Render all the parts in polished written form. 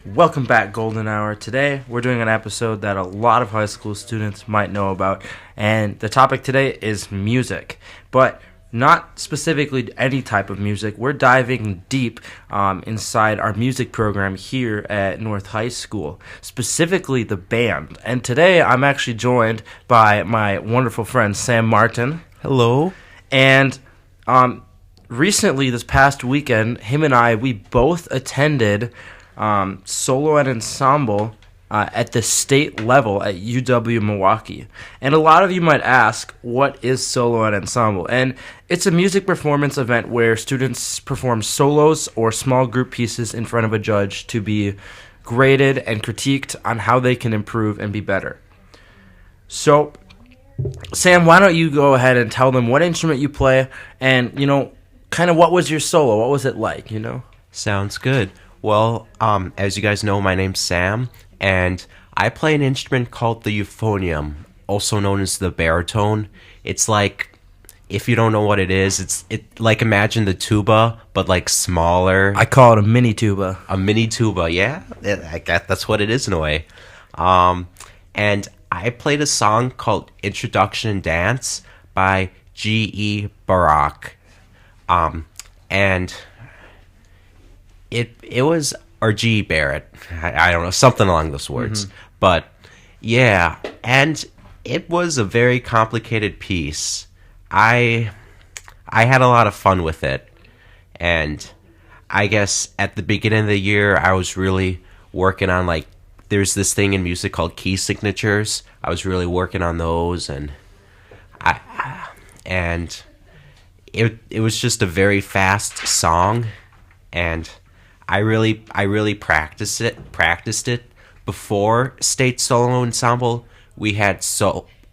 Welcome back, Golden Hour. Today, we're doing an episode that a lot of high school students might know about, and the topic today is music. But not specifically any type of music. We're diving deep inside our music program here at North High School, specifically the band. And today, I'm actually joined by my wonderful friend, Sam Marten. Hello. And recently, this past weekend, him and we both attended solo and ensemble at the state level at UW Milwaukee. And a lot of you might ask, what is solo and ensemble? And it's a music performance event where students perform solos or small group pieces in front of a judge to be graded and critiqued on how they can improve and be better. So, Sam, why don't you go ahead and tell them what instrument you play and, kind of what was your solo? What was it like, Sounds good. Well, as you guys know, my name's Sam, and I play an instrument called the euphonium, also known as the baritone. It's like, if you don't know what it is, it's like imagine the tuba, but like smaller. I call it a mini tuba. A mini tuba, yeah. I guess that's what it is in a way. And I played a song called Introduction Dance by G.E. Barak. And it was, or G. Barrett, I don't know, something along those words. Mm-hmm. But, yeah, and it was a very complicated piece. I had a lot of fun with it. And I guess at the beginning of the year, I was really working on, there's this thing in music called key signatures. I was really working on those, and it was just a very fast song, and I really practiced it before state solo ensemble. We had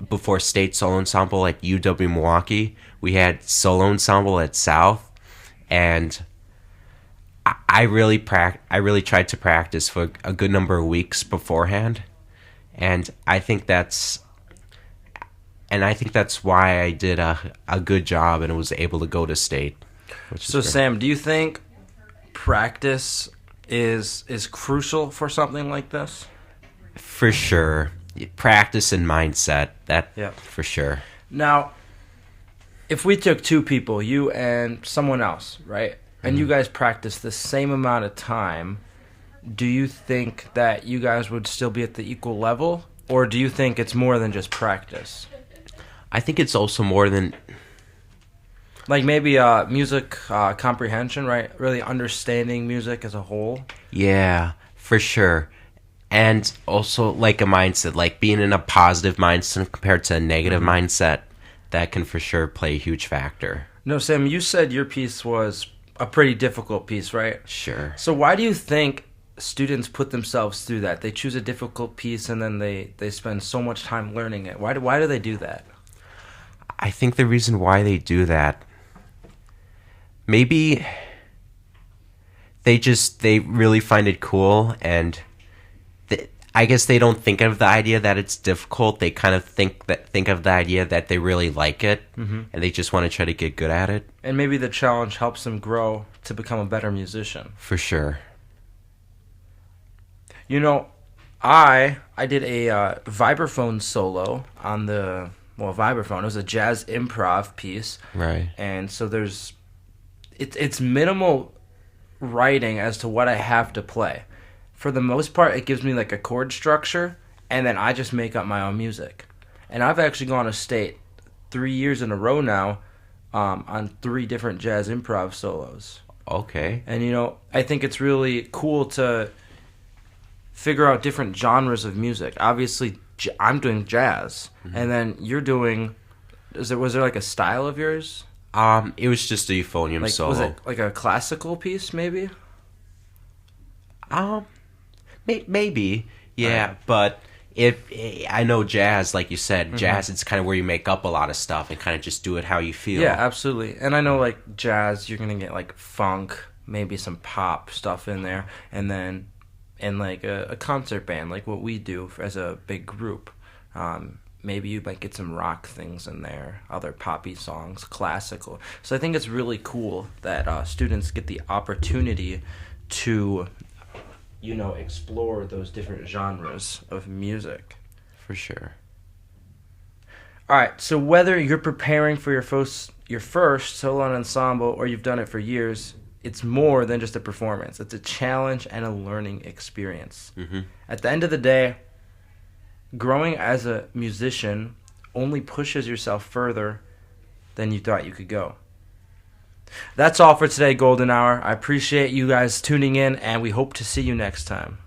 before state solo ensemble at UW Milwaukee, we had solo ensemble at South, and I really tried to practice for a good number of weeks beforehand, and I think that's why I did a good job and was able to go to state. So Sam, do you think practice is crucial for something like this? For sure. Practice and mindset, for sure. Now, if we took two people, you and someone else, right? And you guys practice the same amount of time, do you think that you guys would still be at the equal level? Or do you think it's more than just practice? I think it's also more than... Like maybe music comprehension, right? Really understanding music as a whole. Yeah, for sure. And also like a mindset, like being in a positive mindset compared to a negative mindset, that can for sure play a huge factor. No, Sam, you said your piece was a pretty difficult piece, right? Sure. So why do you think students put themselves through that? They choose a difficult piece and then they spend so much time learning it. Why do they do that? I think the reason why they do that, maybe they really find it cool, and I guess they don't think of the idea that it's difficult. They kind of think of the idea that they really like it, and they just want to try to get good at it. And maybe the challenge helps them grow to become a better musician. For sure. I did a vibraphone solo on the vibraphone. It was a jazz improv piece, right? And so it's minimal writing as to what I have to play. For the most part, it gives me like a chord structure, and then I just make up my own music. And I've actually gone to state 3 years in a row now on 3 different jazz improv solos. Okay. And, I think it's really cool to figure out different genres of music. Obviously, I'm doing jazz, and then you're doing... Was there like a style of yours? It was just a euphonium solo. Was it like a classical piece, maybe? Maybe, yeah. But I know jazz, like you said, jazz. It's kind of where you make up a lot of stuff and kind of just do it how you feel. Yeah, absolutely. And I know like jazz, you're gonna get like funk, maybe some pop stuff in there, and then in like a concert band, like what we do as a big group. Maybe you might get some rock things in there, other poppy songs, classical. So I think it's really cool that students get the opportunity to explore those different genres of music. For sure. All right, so whether you're preparing for your first solo and ensemble or you've done it for years, it's more than just a performance. It's a challenge and a learning experience. Mm-hmm. At the end of the day, growing as a musician only pushes yourself further than you thought you could go. That's all for today, Golden Hour. I appreciate you guys tuning in, and we hope to see you next time.